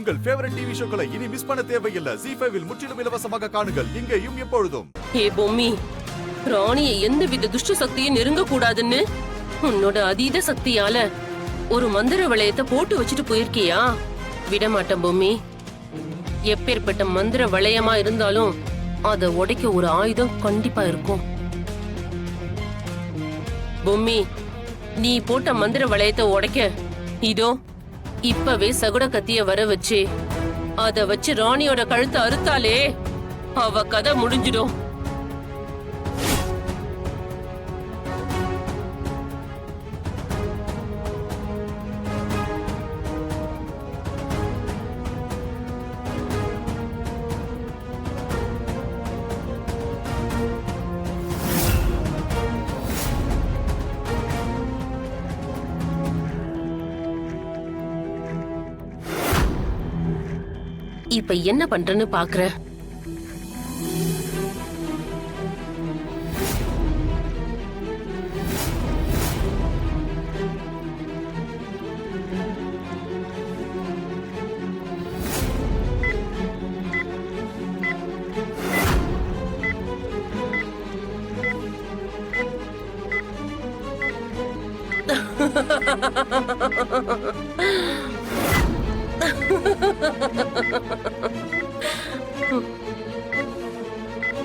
உங்கள் favourite TV ஷோக்களை இனி miss பண்ண தேவையில்லை. ZEE5 இல் முற்றிலும் இலவசமாக காணுங்கள். இங்கேயும் எப்பொழுதும். ஏ பொம்மி, ராணியை எந்தவித துஷ்ட சக்தியும் நெருங்க கூடாதுன்னு உன்னோட அதீத சக்தியால ஒரு மந்திர வளையத்தை போட்டு வச்சுட்டு போயிருக்கியா? விடமாட்டேன் பொம்மி. எப்பேற்பட்ட மந்திர வளையமா இருந்தாலும் அதை உடைக்க ஒரு ஆயுதம் கண்டிப்பா இருக்கும். பொம்மி, நீ போட்ட மந்திர வளையத்தை உடைக்க இதோ இப்பவே சகுட கத்திய வர வச்சு அத வச்சு ராணியோட கழுத்தை அறுத்தாலே அவ கதை முடிஞ்சிடும். இப்ப என்ன பண்றேன்னு பாக்குற?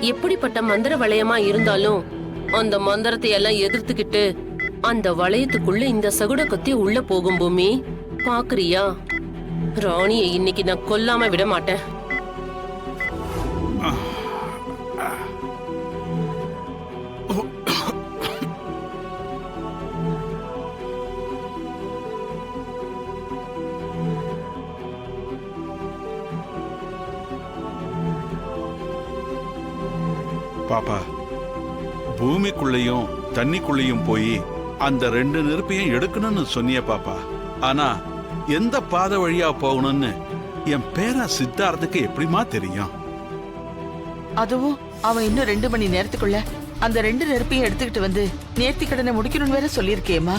எப்படிப்பட்ட மந்திர வளையமா இருந்தாலும் அந்த மந்திரத்தை எல்லாம் எதிர்த்துக்கிட்டு அந்த வளையத்துக்குள்ள இந்த சகுட கத்தி உள்ள போகும் பூமி. பாக்குறியா? ராணியை இன்னைக்கு நான் கொல்லாம விட மாட்டேன். பாப்பா, பூமிக்குள்ளேயும் தண்ணிக்குள்ளேயும் போய் அந்த 2 நெருப்பையும் எடுக்கணும்னு சொன்னிய பாப்பா. ஆனா எந்த பாதை வழியா போகணும்னு என் பேரன் சித்தார்த்துக்கு எப்படிமா தெரியும்? அதுவும் அவன் இன்னும் 2 மணி நேரத்துக்குள்ள அந்த 2 நெருப்பையும் எடுத்துக்கிட்டு வந்து நேர்த்தி கடனை முடிக்கணும்னு வேற சொல்லியிருக்கேம்மா.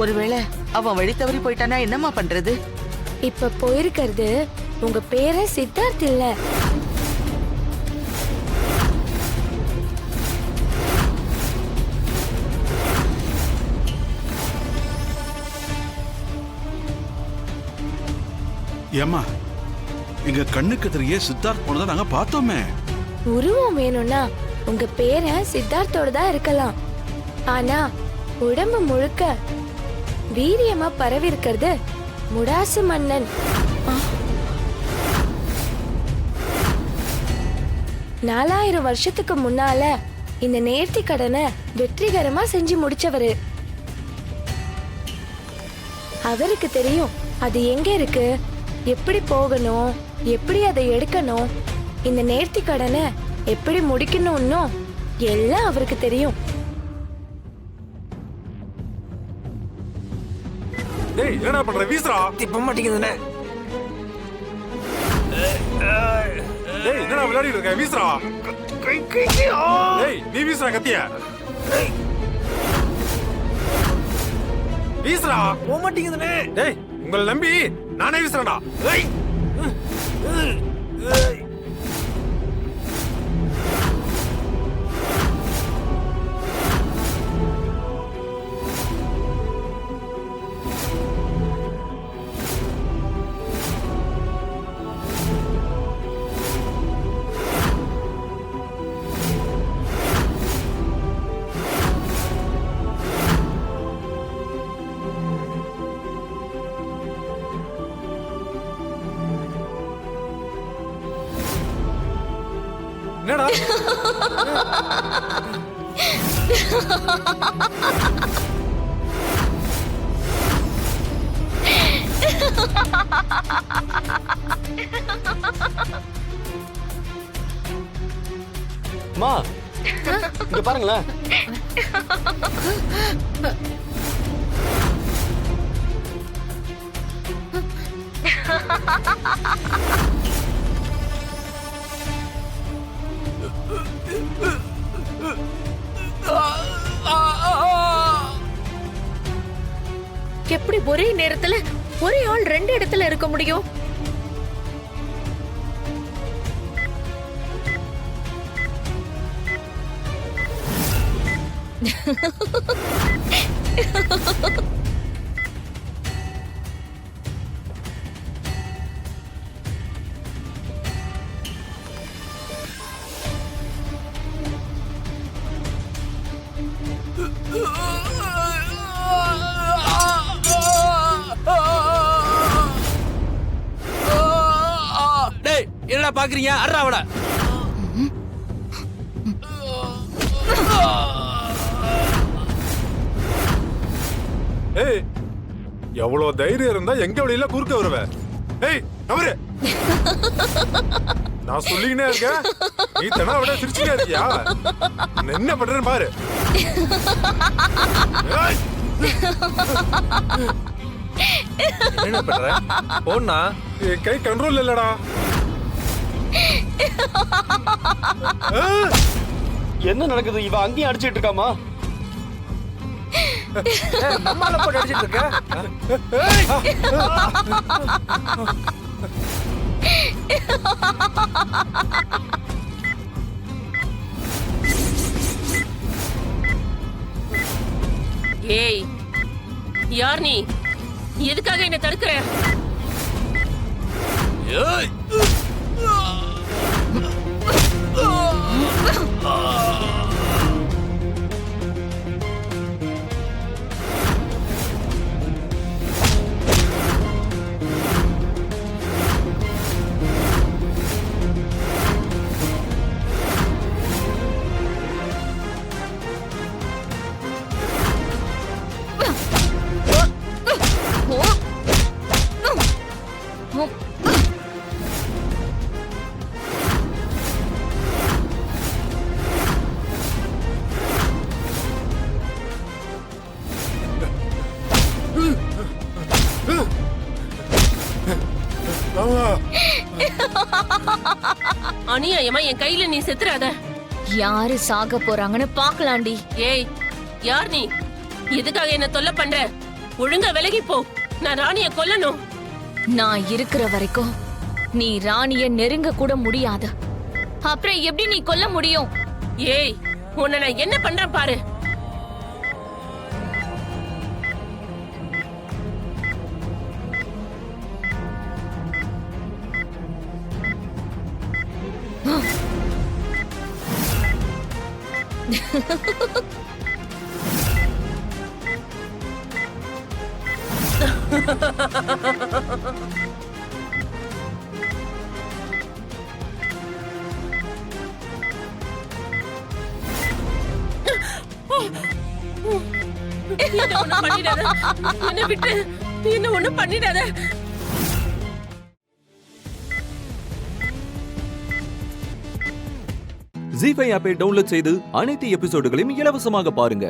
ஒருவேளை அவன் வழி தவறி போயிட்டானா என்னம்மா பண்றது? இப்ப போயிருக்கிறது உங்க பேரன் சித்தார்த் இல்ல. ஏமா, எங்க கண்ணுக்கு தெரிய சித்தார்த் போனதை நாங்க பார்த்தோமே. உருவம் வேணும்னா உங்க பேரன் சித்தார்த்தோட தான் இருக்கலாம். ஆனா உடம்பு முழுக்க வீரியமா பரவி இருக்கிறது முடாசு மன்னன். 4000 வருஷத்துக்கு முன்னால இந்த நேர்த்தி கடனை வெற்றிகரமா செஞ்சு முடிச்சவரு. அவருக்கு தெரியும் அது எங்க இருக்கு, எப்படி போகணும், எப்படி அதை எடுக்கணும், இந்த நேர்த்தி கடனை எப்படி முடிக்கணும்னு எல்லாம் அவருக்கு தெரியும். டேய், என்னடா பண்ற? வீசுடா. திப்ப மாட்டேங்குதுனே. டேய், என்னடா விளையாடிட்டு இருக்க? வீசுடா. டேய், நீ வீசுடா கத்திய. வீசுடா. போக மாட்டேங்குதுனே. டேய், உங்களை நம்பி நானே வீசுறேன்டா. ஏய். என்னடா? மா, இங்க பாருங்களேன். எப்படி ஒரே நேரத்துல ஒரே ஆள் 2 இடத்துல இருக்க முடியும்? டேய் என்னடா பாக்குறீங்க? அறா அவட. ஏய் எவ்வளவு தைரியம் இருந்தா எங்க வழியில குறுக்க வருவ? ஏய் அவரு நான் சொல்லிக்கினே இருக்கேன், நீ தனா விட சிரிச்சுட்டே இருக்கியா? நான் என்ன பண்றேன்னு பாரு. ஏய்! என்ன பண்ற? போனா என் கை கண்ட்ரோல் இல்லடா. என்ன நடக்குது? இவ அங்கேயும் அடிச்சிட்டு இருக்காமா? நம்மால போட்டு அடிச்சிட்டு இருக்க? ஏய், யார் நீ? எதுக்காக என்ன தடுக்கிற? ஏய்! அநியாயமா என் கையில நீ செத்துறாத. யாரு சாக போறாங்கன்னு பாக்கலாண்டி. ஏய், யார் நீ? எதுக்காக என்ன தொல்லை பண்ற? ஒழுங்கா விலகி போ. நான் ராணிய கொல்லணும். நான் இருக்கிற வரைக்கும் நீ ராணிய நெருங்க கூட முடியாது. அப்புறம் எப்படி நீ கொல்ல முடியும்? ஏய், உன்னை நான் என்ன பண்றேன் பாரு. என்ன ஒண்ணும் பண்ணிடாத. என்ன விட்டு என்ன ஒண்ணும் பண்ணிடாத. ஜீ5 ஆப்பை டவுன்லோட் செய்து அனைத்து எபிசோடுகளையும் இலவசமாக பாருங்க.